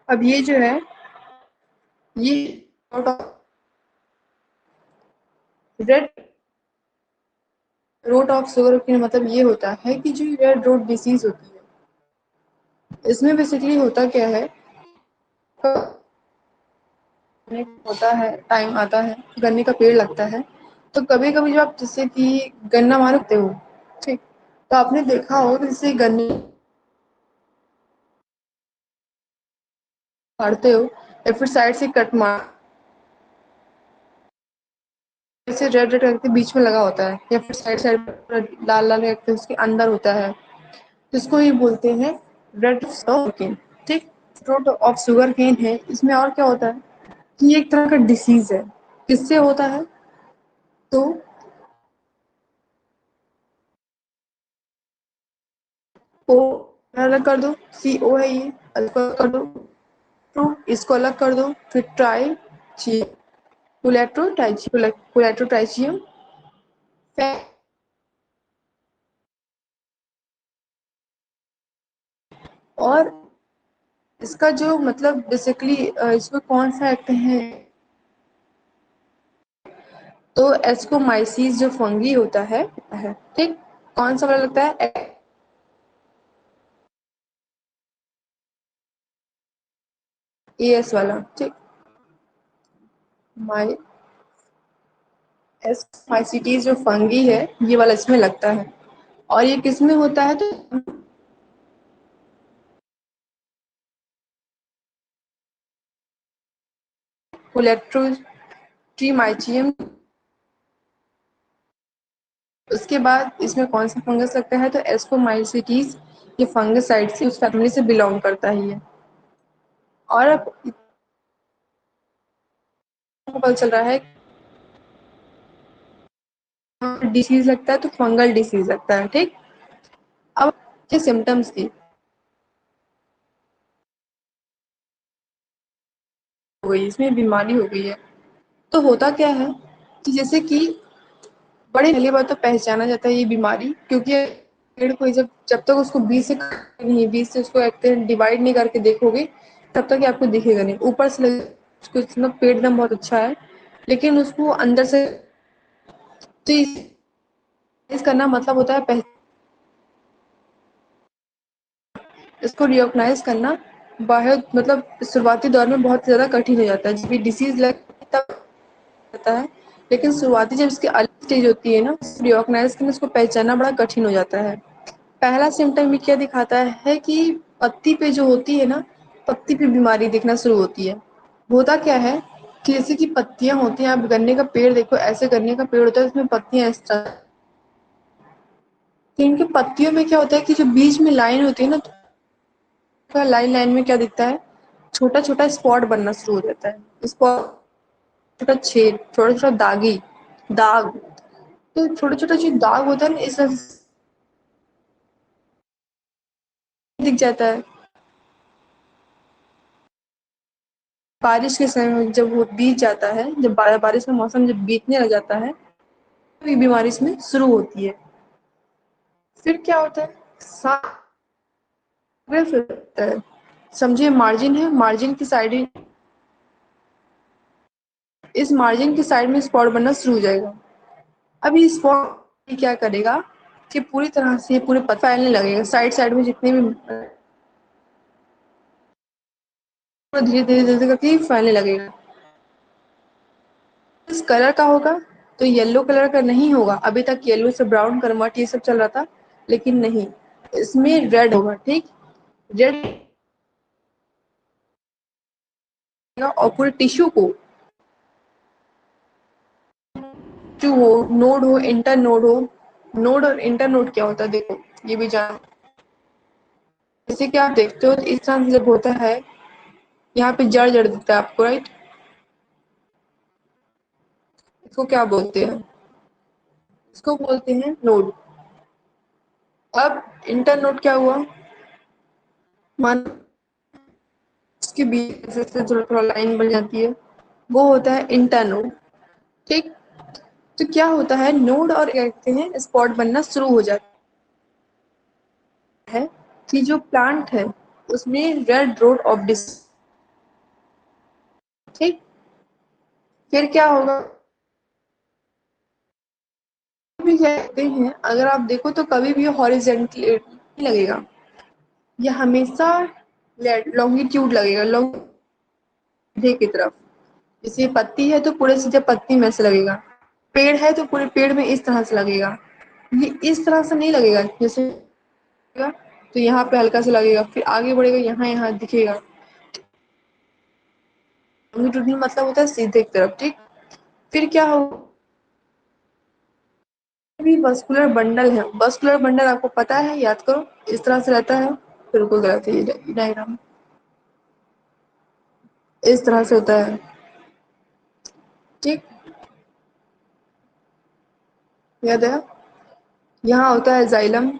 अब ये जो है ये रेड रोट ऑफ शुगर का मतलब ये होता है कि जो रेड रोट डिसीज होती है, इसमें बेसिकली होता क्या है, होता है टाइम आता है, गन्ने का पेड़ लगता है। तो कभी कभी जब आप जैसे कि गन्ना मारते हो, ठीक, तो आपने देखा हो कि जैसे गन्ने मारते हो या फिर साइड से कट मार, जैसे रेड रेड करके बीच में लगा होता है या फिर साइड साइड पर लाल लाल करके उसके अंदर होता है, जिसको ही बोलते हैं रेड शुगर केन। ठीक, फ्रूट ऑफ शुगर केन है। इसमें और क्या होता है कि ये एक तरह का डिसीज है। किससे होता है, तो ओ अलग कर दो, सी ओ है ये, अलग कर दो, टू इसको अलग कर दो, फिर ट्राई ची कुलेट्रोट्राइचियम और इसका जो मतलब बेसिकली इसमें कौन सा एक्ट तो एस्कोमाइसिस जो फंगी होता है, ठीक, कौन सा वाला लगता है, एएस वाला, ठीक, माइ एस्कोमाइसिटीज जो फंगी है ये वाला इसमें लगता है। और ये किस में होता है, तो कोलेट्रोट्रीमाइचियम। उसके बाद इसमें कौन सा फंगस लगता है, तो एस्कोमाइसिटीज, ये फंगस साइड से उस फैमिली से बिलोंग करता ही है। और अब पता चल रहा है डिसीज लगता है तो फंगल डिसीज लगता है, ठीक। अब ये सिम्टम्स की हो गई, इसमें बीमारी हो गई है। तो होता क्या है कि जैसे कि बड़े पहली बार तो पहचाना जाता है ये बीमारी, क्योंकि पेड़ को जब जब तक उसको बीज से उसको डिवाइड नहीं करके देखोगे तब तक ये आपको दिखेगा नहीं। ऊपर से उसको इतना पेड़ एकदम बहुत अच्छा है, लेकिन उसको अंदर से, तो इस करना मतलब होता है इसको रिकॉग्नाइज करना बहुत मतलब शुरुआती दौर में बहुत ज़्यादा कठिन हो जाता है। जब ये डिसीज लग तब होता है, लेकिन शुरुआती जब इसकी अलग स्टेज होती है ना, रिकॉग्नाइज करना, उसको पहचानना बड़ा कठिन हो जाता है। पहला सिम्टम ये क्या दिखाता है कि पत्ती पे जो होती है ना, पत्ती पे बीमारी दिखना शुरू होती है। होता क्या है कि जैसे कि पत्तियां होती हैं, आप गन्ने का पेड़ देखो, ऐसे गन्ने का पेड़ होता है उसमें पत्तियां इस तरह, तो इनके पत्तियों में क्या होता है कि जो बीच में लाइन होती है ना, तो लाइन लाइन में क्या दिखता है, छोटा छोटा स्पॉट बनना शुरू हो जाता है। स्पॉट, छोटा छेद, छोटा छोटा दागी दाग, तो छोटा छोटा जो दाग होता है ना, इस तरह से दिख जाता है। बारिश के समय में जब वो बीत जाता है, जब बारिश का मौसम जब बीतने लग जाता है, तो ये बीमारी इसमें शुरू होती है। फिर क्या होता है, होता है, समझिए मार्जिन है, मार्जिन की साइड, इस मार्जिन की साइड में स्पॉट बनना शुरू हो जाएगा। अब ये स्पॉट क्या करेगा कि पूरी तरह से पूरे पत्ते फैलने लगेगा, साइड साइड में जितने भी, धीरे धीरे धीरे करके फैलने लगेगा। इस कलर का होगा तो येलो कलर का नहीं होगा, अभी तक येलो से ब्राउन कन्वर्ट ये सब चल रहा था, लेकिन नहीं, इसमें रेड होगा, ठीक, रेड, और पूरे टिश्यू को, जो हो नोड हो, इंटर नोड हो, नोड और इंटर नोड क्या होता है देखो, ये भी जान, जैसे कि आप देखते हो तो इस तरह से जब होता है, यहाँ पे जड़ जड़ देता है आपको, राइट, इसको क्या बोलते हैं, इसको बोलते हैं नोड। अब इंटर नोड क्या हुआ, मान इसके बीच से थोड़ा थोड़ा लाइन बन जाती है, वो होता है इंटर नोड, ठीक। तो क्या होता है, नोड और कहते हैं स्पॉट बनना शुरू हो जाता है कि जो प्लांट है उसमें रेड रोड ऑफ डिस ठीक। फिर क्या होगा, भी कहते हैं अगर आप देखो तो कभी भी हॉरिजेंटली नहीं लगेगा, ये हमेशा लॉन्गिट्यूड लगेगा, लॉन्ग की तरफ। जैसे पत्ती है तो पूरे सीधे पत्ती में से लगेगा, पेड़ है तो पूरे पेड़ में इस तरह से लगेगा। ये इस तरह से नहीं लगेगा, जैसे तो यहाँ पे हल्का सा लगेगा, फिर आगे बढ़ेगा, यहाँ यहाँ दिखेगा। लॉन्गिट्यूडनल मतलब होता है सीधे की तरफ, ठीक। फिर क्या हो, भी वस्कुलर बंडल है, वस्कुलर बंडल आपको पता है, याद करो, इस तरह से रहता है। बिल्कुल गलत है ये डायग्राम, इस तरह से होता है, ठीक। याद है, यहाँ होता है जाइलम,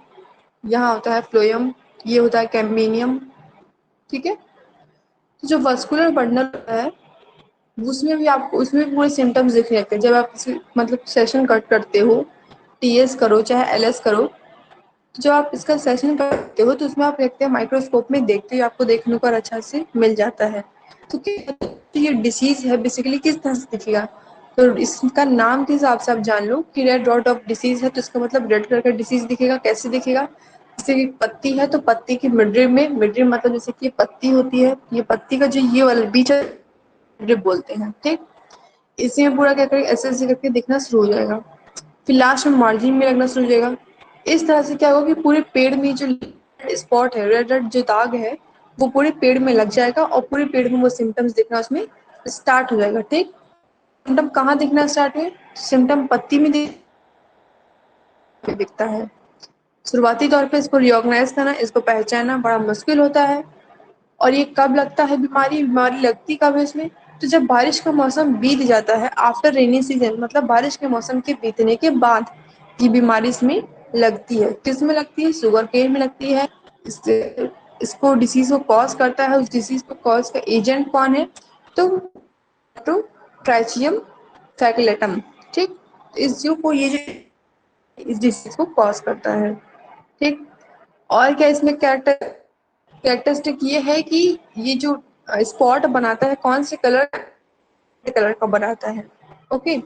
यहाँ होता है फ्लोएम, ये होता है कैम्बियम, ठीक है। तो जो वस्कुलर बंडल होता है उसमें भी आपको, उसमें भी पूरे सिम्टम्स दिखने लगते हैं जब आप मतलब सेशन कट करते हो, टीएस करो चाहे एलएस करो। तो जब आप इसका सेशन करते हो तो उसमें आप देखते हैं माइक्रोस्कोप में देखते हो, आपको देखने को अच्छा से मिल जाता है। तो तो ये डिसीज है बेसिकली किस तरह से दिखेगा, तो इसका नाम के हिसाब से आप जान लो कि रेड डॉट ऑफ डिसीज है, तो इसका मतलब रेड कलर का डिसीज दिखेगा। कैसे दिखेगा, जैसे कि पत्ती है तो पत्ती की मिड्रिम में, मिड्रिम मतलब जैसे कि पत्ती होती है, ये पत्ती का जो ये वाला बीच मिड्रिम बोलते हैं, ठीक। इसी में पूरा क्या करेंगे, ऐसे ऐसे करके दिखना शुरू हो जाएगा, फिर लास्ट में मार्जिन में लगना शुरू हो जाएगा। इस तरह से क्या होगा कि पूरे पेड़ में जो स्पॉट है, रेड रेड जो दाग है, वो पूरे पेड़ में लग जाएगा और पूरे पेड़ में वो सिम्टम्स दिखना उसमें स्टार्ट हो जाएगा, ठीक। सिम्टम कहाँ दिखना स्टार्ट हुए, सिम्टम पत्ती में दिखता है। शुरुआती तौर पे इसको रिकॉग्नाइज करना, इसको पहचानना बड़ा मुश्किल होता है। और ये कब लगता है बीमारी, बीमारी लगती कब है इसमें, तो जब बारिश का मौसम बीत जाता है, आफ्टर रेनी सीजन, मतलब बारिश के मौसम के बीतने के बाद ये बीमारी इसमें लगती है। किस में लगती है, शुगर केन में लगती है। इसको डिसीज को कॉज करता है, उस डिसीज को कॉज का एजेंट कौन है, तो ट्राइचियम फैकुलेटम, ठीक। इस जो को ये जो इस डिसीज को कॉज करता है, ठीक। और क्या इसमें कैरेक्टरिस्टिक ये है कि ये जो स्पॉट बनाता है कौन से कलर का बनाता है, ओके।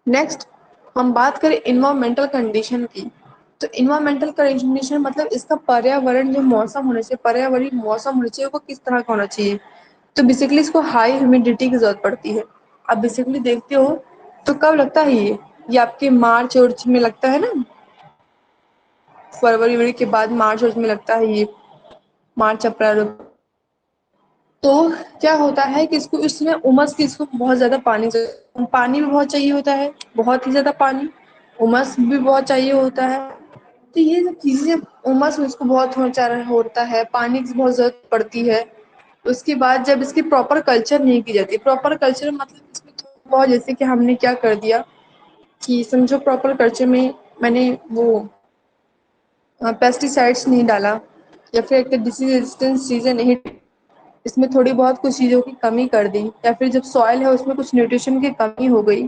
नेक्स्ट हम बात करें इन्वायरमेंटल कंडीशन की, तो इन्वायरमेंटल कंडीशन मतलब इसका पर्यावरण, जो मौसम होना चाहिए, पर्यावरणीय मौसम होना चाहिए, वो किस तरह का होना चाहिए। तो बेसिकली इसको हाई ह्यूमिडिटी की जरूरत पड़ती है। अब बेसिकली देखते हो तो कब लगता है ये आपके मार्च और में लगता है ना, फरवरी के बाद मार्च और में लगता है ये, मार्च अप्रैल। तो क्या होता है कि इसको, इसमें उमस की, इसको बहुत ज्यादा पानी भी बहुत चाहिए होता है, बहुत ही ज्यादा पानी, उमस भी बहुत चाहिए होता है। तो ये सब चीजें, उमस में इसको बहुत होता है, पानी की बहुत जरूरत पड़ती है। उसके बाद जब इसकी प्रॉपर कल्चर नहीं की जाती, प्रॉपर कल्चर मतलब इसमें बहुत, जैसे कि हमने क्या कर दिया कि समझो प्रॉपर कल्चर में मैंने वो पेस्टिसाइड्स नहीं डाला, या फिर एक डिसीज रेजिस्टेंस चीजें नहीं, इसमें थोड़ी बहुत कुछ चीज़ों की कमी कर दी, या फिर जब सॉइल है उसमें कुछ न्यूट्रिशन की कमी हो गई,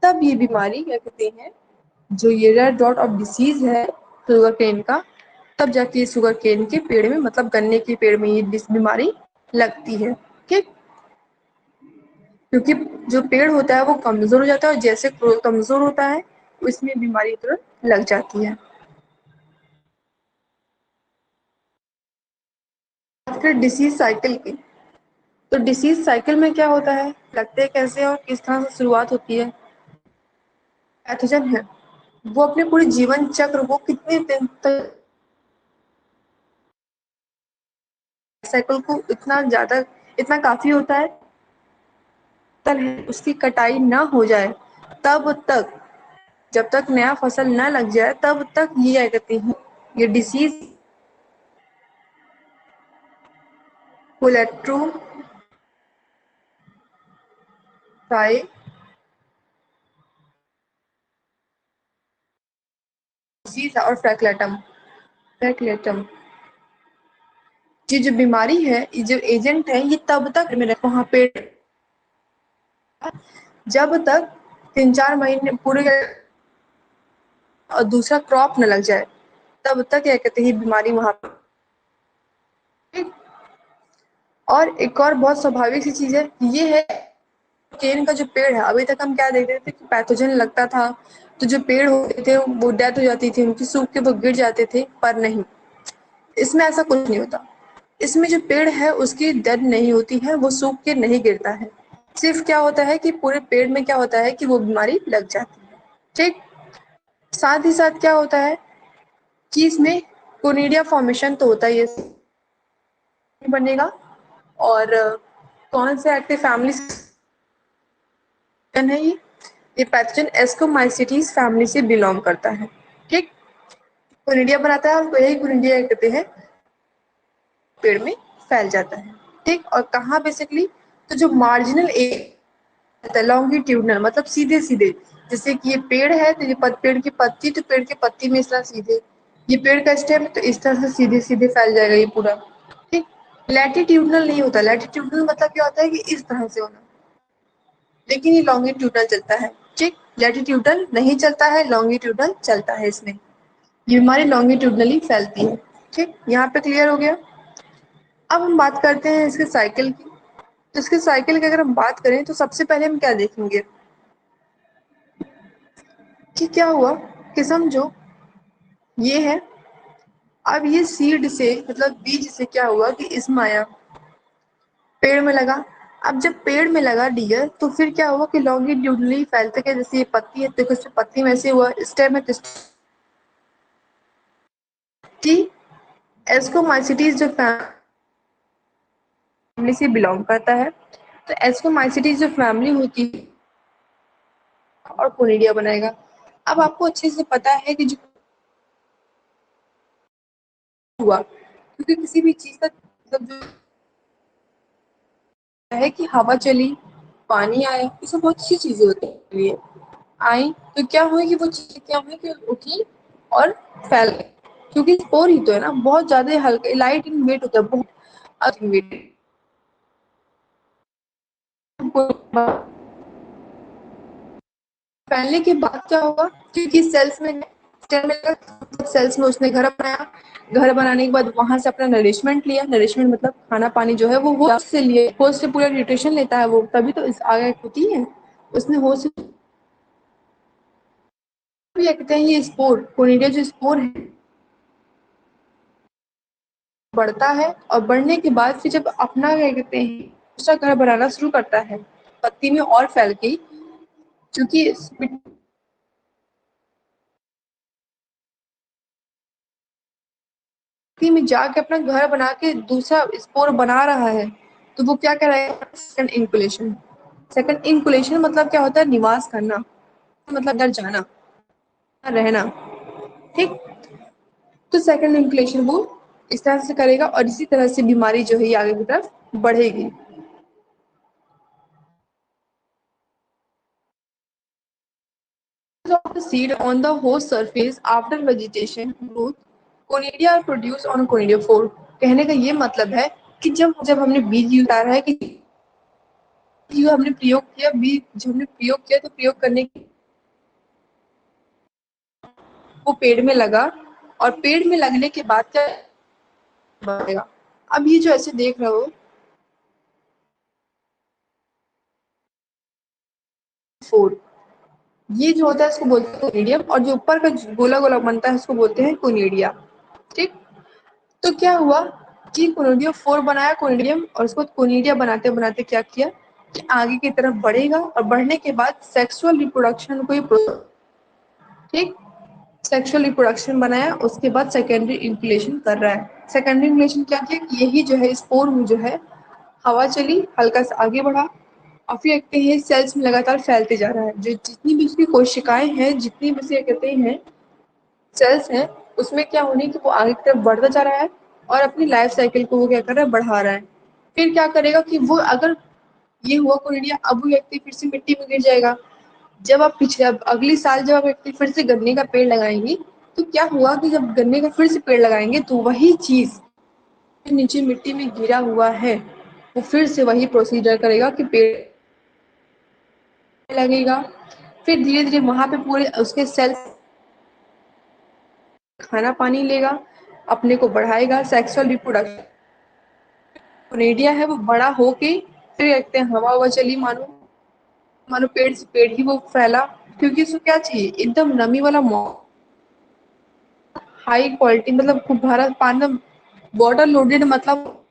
तब ये बीमारी क्या कहते हैं, जो ये रेड डॉट ऑफ डिसीज है शुगर केन का, तब जाके शुगर केन के पेड़ में, मतलब गन्ने के पेड़ में ये बीमारी लगती है, ठीक। क्योंकि जो पेड़ होता है वो कमजोर हो जाता है, और जैसे कमजोर होता है उसमें बीमारी तुरंत लग जाती है। फिर डिसीज साइकिल की, तो डिसीज साइकिल में क्या होता है, लगते कैसे और किस तरह से शुरुआत होती है। पैथोजन है, वो अपने पूरे जीवन चक्र, वो कितने दिन तक साइकिल को, इतना ज्यादा, इतना काफी होता है, उसकी कटाई ना हो जाए तब तक, जब तक नया फसल ना लग जाए तब तक ये क्या कहते हैं, ये डिसीज कोलेट्रो डिसीज और फ्रैक्लेटम, ये जो बीमारी है, ये जो एजेंट है, ये तब तक में वहां पे जब तक 3-4 महीने पूरे और दूसरा क्रॉप न लग जाए, तब तक क्या कहते हैं बीमारी वहां पर और एक और बहुत स्वाभाविक सी चीज़ है, ये है केन का जो पेड़ है, अभी तक हम क्या देखते थे कि पैथोजन लगता था, तो जो पेड़ होते थे वो डेथ हो जाती थी, उनकी सूख के वो गिर जाते थे, पर नहीं, इसमें ऐसा कुछ नहीं होता। इसमें जो पेड़ है उसकी डेथ नहीं होती है, वो सूख के नहीं गिरता है। सिर्फ क्या होता है कि पूरे पेड़ में क्या होता है कि वो बीमारी लग जाती है। ठीक। साथ ही साथ क्या होता है कि इसमें कोनिडिया फॉर्मेशन तो होता ही है, बनेगा। और कौन से एक्टिव फैमिली है ये पैथोजन एस्कोमाइसिटीज फैमिली से बिलोंग करता है। ठीक। कोनिडिया बनाता है और यही कोनिडिया कहते हैं पेड़ में फैल जाता है। ठीक। और कहाँ बेसिकली, तो जो मार्जिनल एरिया लॉन्गिट्यूडनल मतलब सीधे सीधे, जैसे कि ये पेड़ है तो ये पेड़ की पत्ती, तो पेड़ की पत्ती में इस तरह सीधे, ये पेड़ का स्टेम है तो इस तरह से सीधे सीधे फैल जाएगा ये पूरा। ठीक। लैटिट्यूडनल नहीं होता, लैटिट्यूडनल मतलब क्या होता है कि इस तरह से होना, लेकिन ये लॉन्गिट्यूडनल चलता है। ठीक। लैटिट्यूडनल नहीं चलता है, लॉन्गिट्यूडनल चलता है इसमें, ये बीमारी लॉन्गिट्यूडनली फैलती है। ठीक। यहाँ पे क्लियर हो गया। अब हम बात करते हैं इसके साइकिल की। तो इसके साइकिल की अगर हम बात करें तो सबसे पहले हम क्या देखेंगे कि क्या हुआ कि समझो ये है, अब ये सीड से मतलब बीज से क्या हुआ कि इसमें आया, पेड़ में लगा। अब जब पेड़ में लगा डियर, तो फिर क्या हुआ कि लॉन्गिट्यूडनली फैलते गया, जैसे ये पत्ती है देखो, इसमें पत्ती में ऐसे हुआ, स्टेम है तो टी एस्कोमाइसिटीज जो फैमिली से बिलोंग करता है, तो एस्कोमाइसिटीज जो फैमिली होती है और कोनिडिया बनाएगा। अब आपको अच्छे से पता है कि जो हुआ, क्योंकि किसी भी चीज का मतलब जो है कि हवा चली, पानी आया, ये सब बहुत अच्छी चीजें होती है, आई तो क्या हुई कि वो चीजें क्या हुई कि उठी और फैल गई, क्योंकि स्पोर ही तो है ना, बहुत ज्यादा हल्का लाइट इन वेट होता है, बहुत अधिक वेट। फैलने के बाद क्या होगा, क्योंकि सेल्स में सेल्स में उसने घर बनाया, घर बनाने के बाद वहां से अपना नरिशमेंट लिया, नरिशमेंट मतलब खाना पानी जो है वो होस्ट से लिए, होस्ट से पूरा न्यूट्रिशन लेता है वो, तभी तो इस आगे होती है, उसने होस्ट भी कहते हैं ये स्पोर कोनिडिया जो स्पोर है बढ़ता है, और बढ़ने के बाद फिर जब अपना क्या कहते हैं दूसरा घर बनाना शुरू करता है पत्ती में और फैल के, क्योंकि पत्ती में जाके अपना घर बना के दूसरा स्पोर बना रहा है, तो वो क्या कराएगा, सेकंड इंकुलेशन। सेकंड इंकुलेशन मतलब क्या होता है, निवास करना, मतलब अंदर जाना, रहना। ठीक। तो सेकंड इंकुलेशन वो इस तरह से करेगा, और इसी तरह से बीमारी जो है ये आगे की तरफ बढ़ेगी। of the seed on the host surface after vegetation growth, conidia are produced on conidiophore। कहने का ये मतलब है कि जब जब हमने बीज उतारा है कि जो हमने प्रयोग किया, बीज जो हमने प्रयोग किया, तो प्रयोग करने के वो पेड़ में लगा, और पेड़ में लगने के बाद क्या बढ़ेगा। अब ये जो ऐसे देख रहे हो फोर, ये जो होता है इसको बोलते हैं कोनिडियम, और जो ऊपर का गोला गोला बनता है उसको बोलते हैं कोनिडिया। ठीक। तो क्या हुआ कि कोनिडियम फोर बनाया कोनिडियम, और उसको कोनिडिया बनाते बनाते क्या किया कि आगे की तरफ बढ़ेगा, और बढ़ने के बाद सेक्सुअल रिप्रोडक्शन को ही ठीक सेक्सुअल रिप्रोडक्शन बनाया, उसके बाद सेकेंडरी इंक्युलेशन कर रहा है। सेकेंडरी इंक्युलेशन क्या किया कि यही जो है स्पोर में जो है हवा चली, हल्का सा आगे बढ़ा, और फिर देखते हैं सेल्स में लगातार फैलते जा रहा है, जो जितनी भी उसकी कोशिकाएं हैं, जितनी भी उसे कहते हैं सेल्स हैं, उसमें क्या होने की वो आगे की तरफ बढ़ता जा रहा है, और अपनी लाइफ साइकिल को वो क्या कर रहा है, बढ़ा रहा है। फिर क्या करेगा कि वो अगर ये हुआ कोनिडिया, अब वो व्यक्ति फिर से मिट्टी में गिर जाएगा। जब आप पिछले अब अगली साल जब आप व्यक्ति फिर से गन्ने का पेड़ लगाएंगी, तो क्या हुआ कि जब गन्ने का फिर से पेड़ लगाएंगे तो वही चीज नीचे मिट्टी में गिरा हुआ है, वो फिर से वही प्रोसीजर करेगा कि पेड़ लगेगा। फिर धीरे धीरे वहां पे पूरे उसके सेल खाना पानी लेगा, अपने को बढ़ाएगा, सेक्सुअल रिप्रोडक्शन एरिया है वो बड़ा होके फिर रखते हैं, हवा हवा चली मानो मानो पेड़ से पेड़ ही वो फैला, क्योंकि उसको क्या चाहिए, एकदम नमी वाला हाई क्वालिटी, मतलब खूब भरा पानी, वाटर लोडेड, मतलब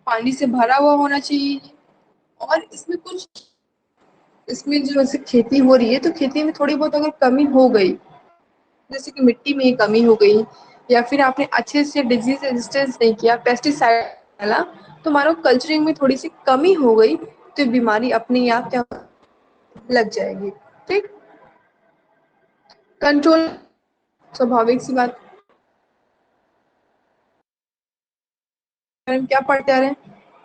पानी से भरा हुआ होना चाहिए। और इसमें जो ऐसे खेती हो रही है तो खेती में थोड़ी बहुत अगर कमी हो गई, जैसे कि मिट्टी में कमी हो गई, या फिर आपने अच्छे से डिजीज रेजिस्टेंस नहीं किया, पेस्टिसाइड डाला, तो मानो कल्चरिंग में थोड़ी सी कमी हो गई तो बीमारी अपने आप क्या लग जाएगी। ठीक, कंट्रोल स्वाभाविक सी बात। हम क्या पढ़ते आ रहे हैं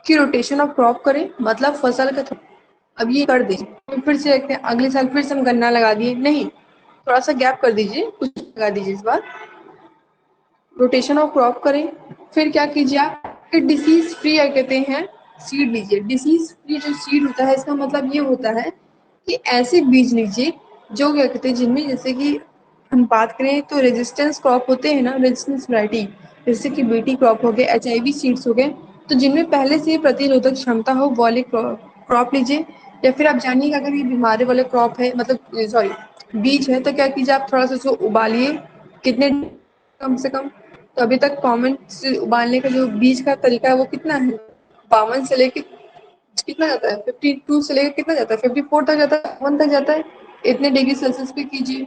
कि रोटेशन ऑफ क्रॉप करें, मतलब फसल का अब ये कर दीजिए, फिर से देखते हैं अगले साल फिर से हम गन्ना लगा दिए, नहीं, थोड़ा सा गैप कर दीजिए, कुछ लगा दीजिए इस बार, रोटेशन ऑफ क्रॉप करें। फिर क्या कीजिए आप, फिर डिसीज फ्री कहते हैं सीड लीजिए। डिसीज फ्री जो सीड होता है इसका मतलब ये होता है कि ऐसे बीज लीजिए जो क्या कहते हैं, जिनमें जैसे कि हम बात करें तो रेजिस्टेंस क्रॉप होते हैं ना, रेजिस्टेंस वैरायटी, जैसे कि बीटी क्रॉप हो गए, एचआईवी सीड्स हो गए, तो जिनमें पहले से प्रतिरोधक क्षमता हो वो वाले क्रॉप लीजिए। या फिर आप जानिए अगर ये बीमारी वाले क्रॉप है, मतलब सॉरी बीज है, तो क्या कीजिए आप थोड़ा सा उसको उबालिए, कितने कम से कम, तो अभी तक कॉमन से उबालने का जो बीज का तरीका है वो कितना है, 52 से लेके कितना जाता है, 52 से लेकर कितना जाता है, 54 तक जाता है, 1 तक जाता है, इतने डिग्री सेल्सियस पे कीजिए।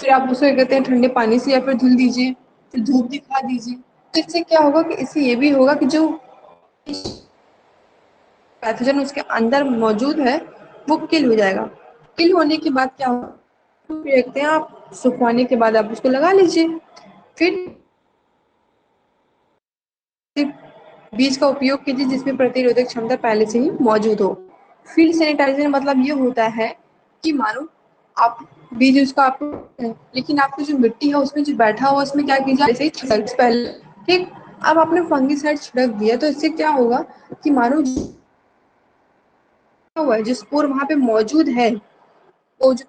फिर आप उसको क्या कहते हैं ठंडे पानी से या फिर धुल दीजिए, फिर धूप दिखा दीजिए। तो इससे क्या होगा कि इससे ये भी होगा कि जो पैथोजन उसके अंदर मौजूद है वो किल हो जाएगा। किल होने के बाद क्या होगा, फिर देखते हैं आप सुखवाने के बाद आप उसको लगा लीजिए। फिर बीज का उपयोग कीजिए जिसमें प्रतिरोधक क्षमता पहले से ही मौजूद हो। फील्ड सैनिटाइजर मतलब ये होता है कि मानो आप बीज उसका आप, लेकिन आपकी जो मिट्टी है उसमें जो बैठा हुआ उसमें क्या कीजिए ऐसे ही छिड़क पहले, ठीक। अब आपने फंगीसाइड छिड़क दिया तो इससे क्या होगा कि मानो हुआ है जो स्पोर वहां पे मौजूद है, वो जो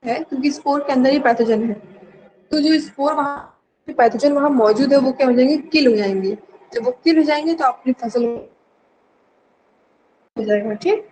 है क्योंकि स्पोर के अंदर ही पैथोजन है, तो जो स्पोर वहाँ पैथोजन वहाँ मौजूद है वो क्या हो जाएंगे, किल हो जाएंगे। जब वो किल हो जाएंगे तो अपनी फसल हो जाएगा, ठीक।